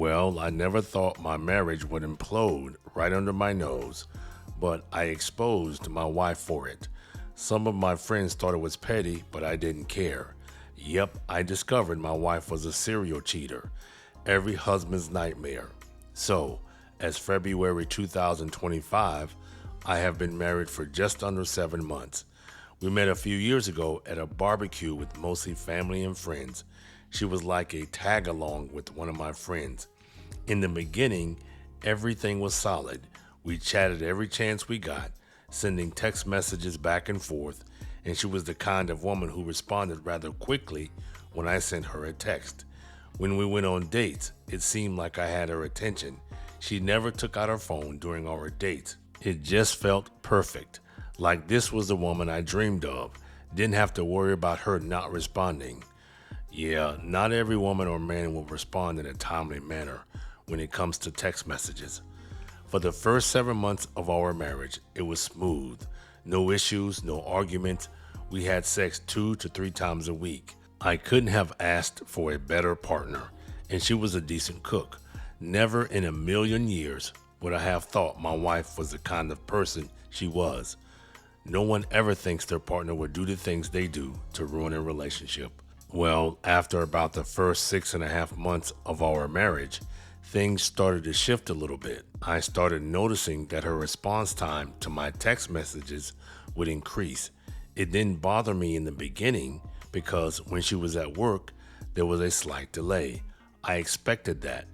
Well, I never thought my marriage would implode right under my nose, but I exposed my wife for it. Some of my friends thought it was petty, but I didn't care. Yep, I discovered my wife was a serial cheater, every husband's nightmare. So, as February 2025, I have been married for just under 7 months. We met a few years ago at a barbecue with mostly family and friends. She was like a tag along with one of my friends. In the beginning, everything was solid. We chatted every chance we got, sending text messages back and forth, and she was the kind of woman who responded rather quickly when I sent her a text. When we went on dates, it seemed like I had her attention. She never took out her phone during our dates. It just felt perfect, like this was the woman I dreamed of. Didn't have to worry about her not responding. Yeah, not every woman or man will respond in a timely manner when it comes to text messages. For the first 7 months of our marriage, it was smooth. No issues, no arguments. We had sex 2 to 3 times a week. I couldn't have asked for a better partner, and she was a decent cook. Never in a million years would I have thought my wife was the kind of person she was. No one ever thinks their partner would do the things they do to ruin a relationship. Well, after about the first 6.5 months of our marriage, things started to shift a little bit. I started noticing that her response time to my text messages would increase. It didn't bother me in the beginning because when she was at work, there was a slight delay. I expected that.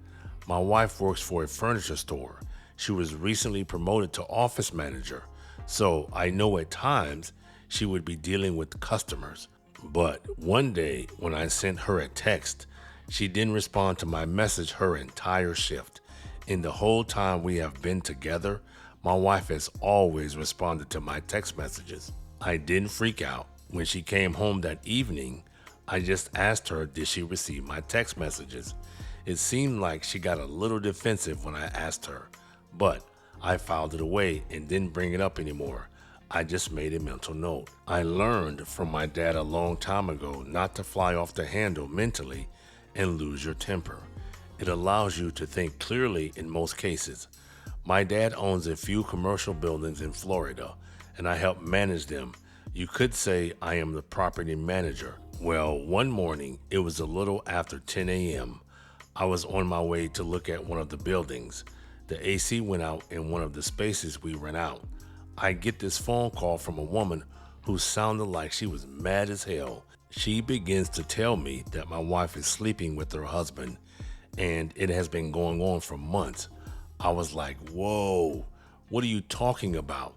My wife works for a furniture store. She was recently promoted to office manager, so I know at times she would be dealing with customers. But one day when I sent her a text, she didn't respond to my message her entire shift. In the whole time we have been together, my wife has always responded to my text messages. I didn't freak out. When she came home that evening, I just asked her did she receive my text messages. It seemed like she got a little defensive when I asked her, but I filed it away and didn't bring it up anymore. I just made a mental note. I learned from my dad a long time ago not to fly off the handle mentally and lose your temper. It allows you to think clearly in most cases. My dad owns a few commercial buildings in Florida, and I help manage them. You could say I am the property manager. Well, one morning, it was a little after 10 a.m. I was on my way to look at one of the buildings. The AC went out in one of the spaces we rent out. I get this phone call from a woman who sounded like she was mad as hell. She begins to tell me that my wife is sleeping with her husband, and it has been going on for months. I was like, whoa, what are you talking about?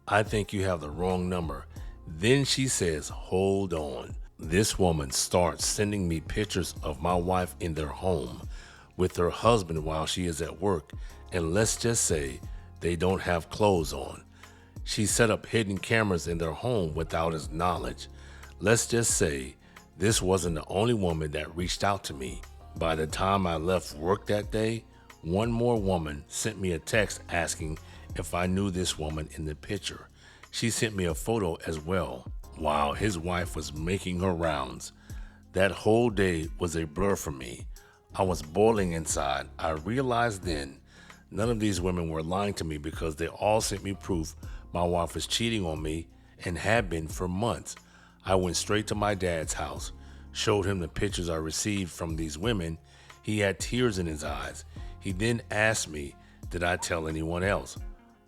I think you have the wrong number. Then she says, hold on. This woman starts sending me pictures of my wife in their home with her husband while she is at work, and let's just say they don't have clothes on. She set up hidden cameras in their home without his knowledge. Let's just say this wasn't the only woman that reached out to me. By the time I left work that day, one more woman sent me a text asking if I knew this woman in the picture. She sent me a photo as well while his wife was making her rounds. That whole day was a blur for me. I was boiling inside. I realized then none of these women were lying to me because they all sent me proof my wife was cheating on me and had been for months. I went straight to my dad's house, showed him the pictures I received from these women. He had tears in his eyes. He then asked me, did I tell anyone else?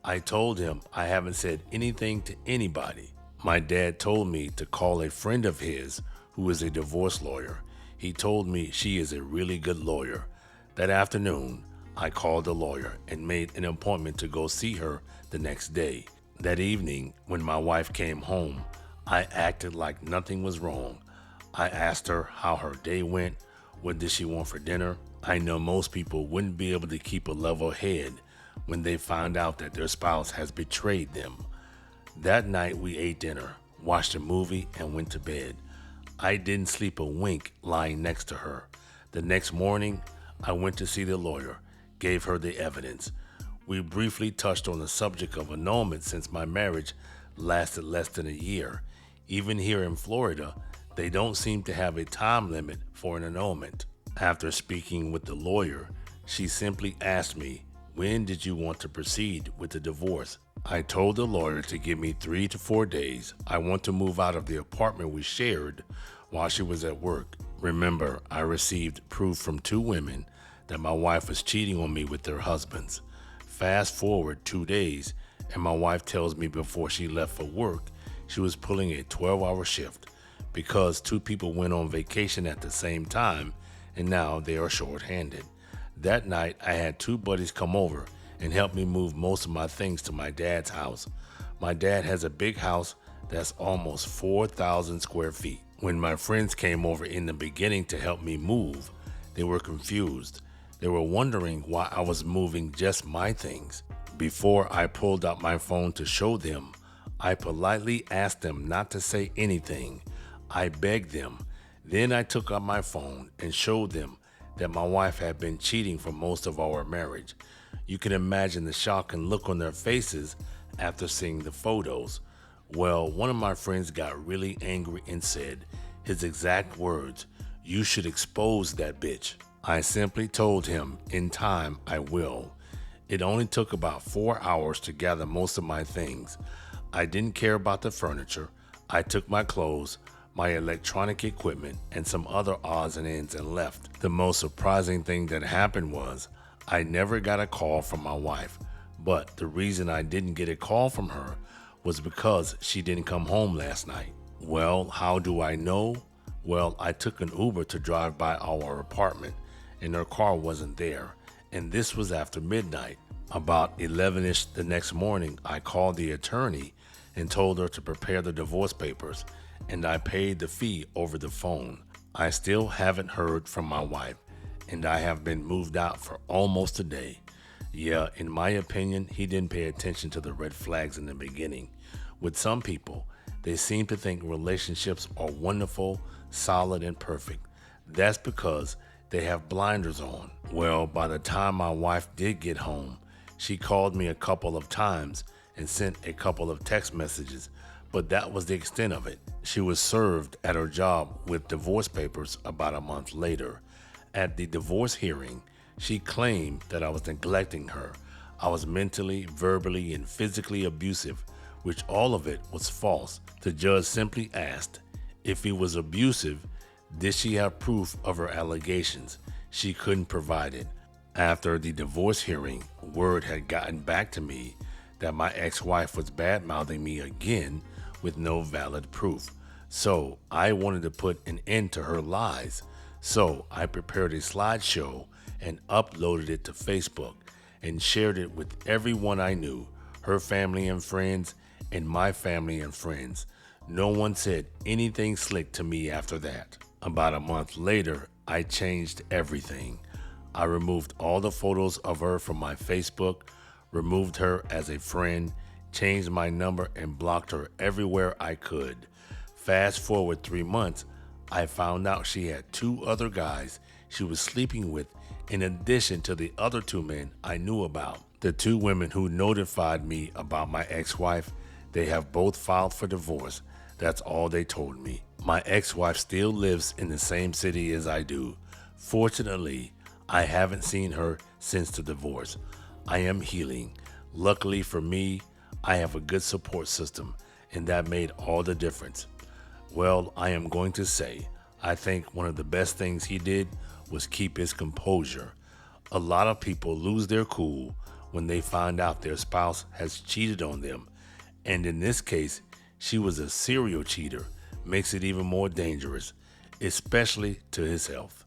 I told him I haven't said anything to anybody. My dad told me to call a friend of his who is a divorce lawyer. He told me she is a really good lawyer. That afternoon, I called the lawyer and made an appointment to go see her the next day. That evening, when my wife came home, I acted like nothing was wrong. I asked her how her day went, what did she want for dinner. I know most people wouldn't be able to keep a level head when they find out that their spouse has betrayed them. That night we ate dinner, watched a movie, and went to bed. I didn't sleep a wink lying next to her. The next morning, I went to see the lawyer, gave her the evidence. We briefly touched on the subject of annulment since my marriage lasted less than a year. Even here in Florida, they don't seem to have a time limit for an annulment. After speaking with the lawyer, She simply asked me, when did you want to proceed with the divorce? I told the lawyer to give me 3 to 4 days. I want to move out of the apartment we shared while she was at work. Remember, I received proof from 2 women that my wife was cheating on me with their husbands. Fast forward 2 days, and my wife tells me before she left for work, she was pulling a 12-hour shift because 2 people went on vacation at the same time, and now they are short-handed. That night, I had 2 buddies come over and help me move most of my things to my dad's house. My dad has a big house that's almost 4,000 square feet. When my friends came over in the beginning to help me move, they were confused. They were wondering why I was moving just my things. Before I pulled out my phone to show them, I politely asked them not to say anything. I begged them. Then I took out my phone and showed them that my wife had been cheating for most of our marriage. You can imagine the shock and look on their faces after seeing the photos. Well, one of my friends got really angry and said, his exact words, "You should expose that bitch." I simply told him, in time I will. It only took about 4 hours to gather most of my things. I didn't care about the furniture. I took my clothes, my electronic equipment, and some other odds and ends and left. The most surprising thing that happened was I never got a call from my wife, but the reason I didn't get a call from her was because she didn't come home last night. Well, how do I know? Well, I took an Uber to drive by our apartment, and her car wasn't there, and this was after midnight. About 11ish the next morning, I called the attorney and told her to prepare the divorce papers, and I paid the fee over the phone. I still haven't heard from my wife, and I have been moved out for almost a day. Yeah, in my opinion, he didn't pay attention to the red flags in the beginning. With some people, they seem to think relationships are wonderful, solid, and perfect. That's because they have blinders on. Well, by the time my wife did get home, she called me a couple of times and sent a couple of text messages, but that was the extent of it. She was served at her job with divorce papers about a month later. At the divorce hearing, she claimed that I was neglecting her. I was mentally, verbally, and physically abusive, which all of it was false. The judge simply asked, if he was abusive, did she have proof of her allegations? She couldn't provide it. After the divorce hearing, word had gotten back to me that my ex-wife was bad-mouthing me again with no valid proof. So I wanted to put an end to her lies. So I prepared a slideshow and uploaded it to Facebook and shared it with everyone I knew, her family and friends, and my family and friends. No one said anything slick to me after that. About a month later, I changed everything. I removed all the photos of her from my Facebook, removed her as a friend, changed my number, and blocked her everywhere I could. Fast forward 3 months, I found out she had 2 other guys she was sleeping with in addition to the other 2 men I knew about. The 2 women who notified me about my ex-wife, they have both filed for divorce. That's all they told me. My ex-wife still lives in the same city as I do. Fortunately, I haven't seen her since the divorce. I am healing. Luckily for me, I have a good support system, and that made all the difference. Well, I am going to say, I think one of the best things he did was keep his composure. A lot of people lose their cool when they find out their spouse has cheated on them, and in this case, she was a serial cheater. Makes it even more dangerous, especially to his health.